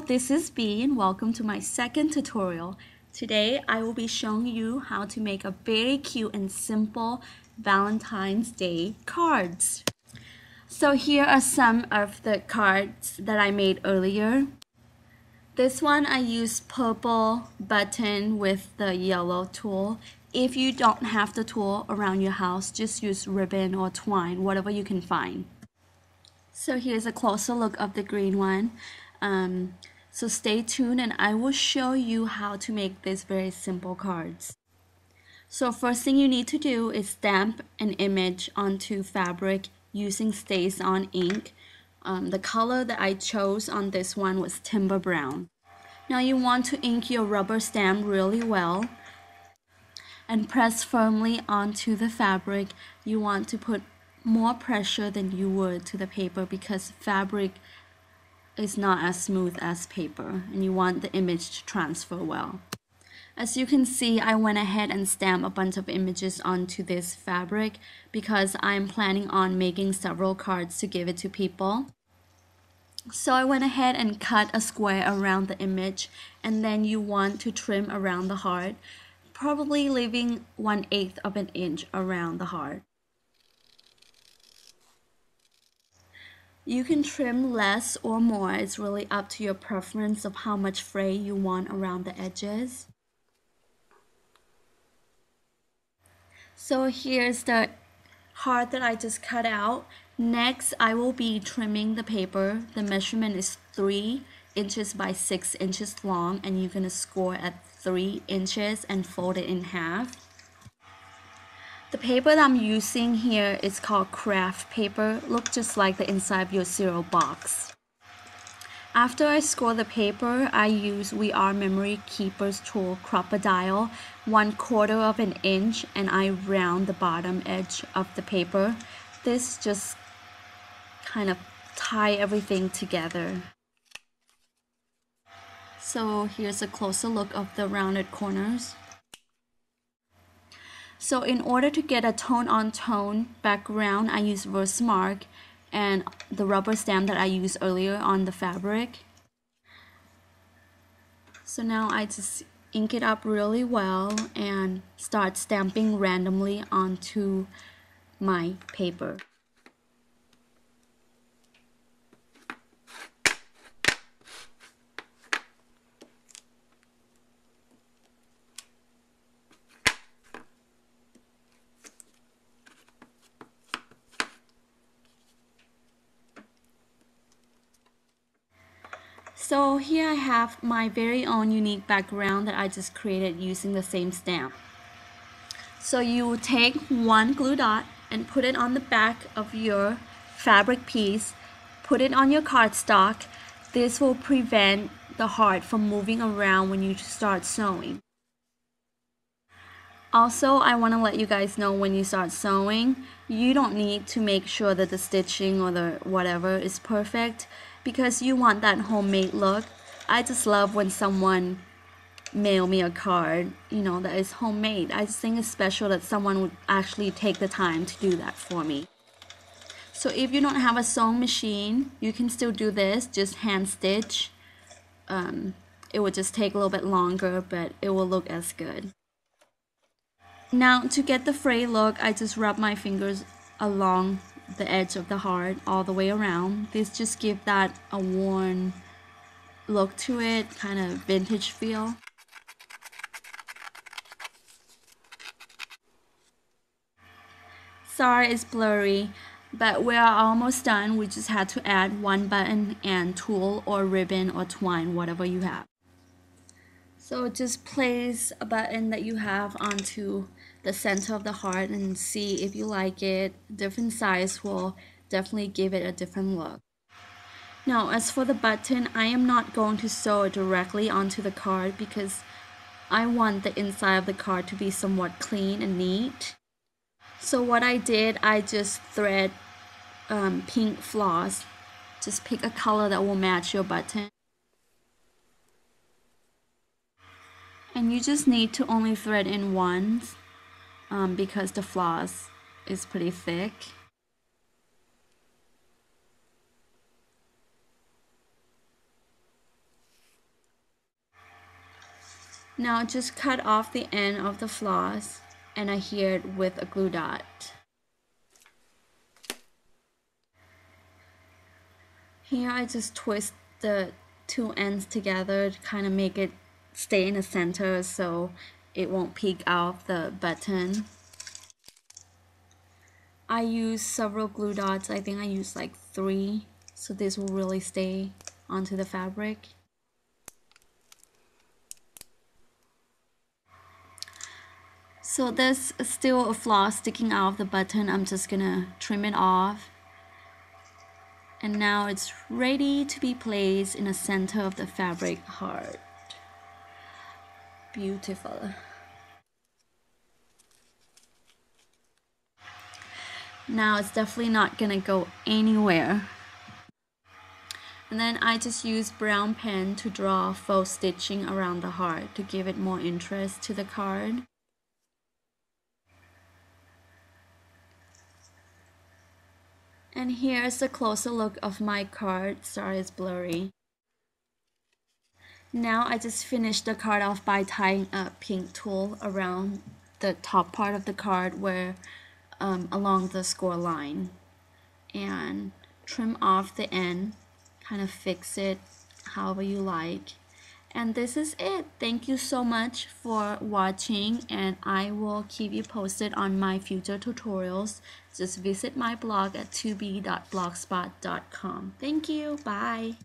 Hello, this is B and welcome to my second tutorial. Today I will be showing you how to make a very cute and simple Valentine's Day cards. So here are some of the cards that I made earlier. This one I used purple button with the yellow tool. If you don't have the tool around your house, just use ribbon or twine, whatever you can find. So here's a closer look of the green one. So stay tuned and I will show you how to make these very simple cards. So first thing you need to do is stamp an image onto fabric using Stays On ink. The color that I chose on this one was Timber Brown. Now you want to ink your rubber stamp really well and press firmly onto the fabric. You want to put more pressure than you would to the paper because fabric is not as smooth as paper and you want the image to transfer well. As you can see, I went ahead and stamped a bunch of images onto this fabric because I'm planning on making several cards to give it to people. So I went ahead and cut a square around the image, and then you want to trim around the heart, probably leaving 1/8 of an inch around the heart. You can trim less or more, it's really up to your preference of how much fray you want around the edges. So here's the heart that I just cut out. Next, I will be trimming the paper. The measurement is 3 inches by 6 inches long, and you're going to score at 3 inches and fold it in half. The paper that I'm using here is called craft paper. Look just like the inside of your cereal box. After I score the paper, I use We Are Memory Keeper's tool Crocodile 1/4 of an inch, and I round the bottom edge of the paper. This just kind of tie everything together. So here's a closer look of the rounded corners. So in order to get a tone-on-tone background, I use Versamark and the rubber stamp that I used earlier on the fabric. So now I just ink it up really well and start stamping randomly onto my paper. So here I have my very own unique background that I just created using the same stamp. So you will take one glue dot and put it on the back of your fabric piece, put it on your cardstock. This will prevent the heart from moving around when you start sewing. Also, I want to let you guys know when you start sewing, you don't need to make sure that the stitching or the whatever is perfect because you want that homemade look. I just love when someone mail me a card, that is homemade. I just think it's special that someone would actually take the time to do that for me. So if you don't have a sewing machine, you can still do this, just hand stitch. It would just take a little bit longer, but it will look as good. Now to get the fray look, I just rub my fingers along the edge of the heart all the way around. This just gives that a worn look to it, kind of vintage feel. Sorry it's blurry, but we are almost done. We just had to add one button and tulle or ribbon or twine, whatever you have. So just place a button that you have onto the center of the heart and see if you like it. Different size will definitely give it a different look. Now as for the button, I am not going to sew it directly onto the card because I want the inside of the card to be somewhat clean and neat. So what I did, I just thread pink floss. Just pick a color that will match your button. And you just need to only thread in once because the floss is pretty thick. Now just cut off the end of the floss and adhere it with a glue dot. Here I just twist the two ends together to kind of make it stay in the center so it won't peek out the button. I use several glue dots. I think I used like 3, so this will really stay onto the fabric. So there's still a floss sticking out of the button. I'm just gonna trim it off. And now it's ready to be placed in the center of the fabric heart. Beautiful. Now it's definitely not gonna go anywhere. And then I just use brown pen to draw faux stitching around the heart to give it more interest to the card. And here's a closer look of my card. Sorry, it's blurry. Now I just finished the card off by tying a pink tulle around the top part of the card where along the score line, and trim off the end, kind of fix it however you like. And this is it. Thank you so much for watching, and I will keep you posted on my future tutorials. Just visit my blog at 2b.blogspot.com. Thank you. Bye.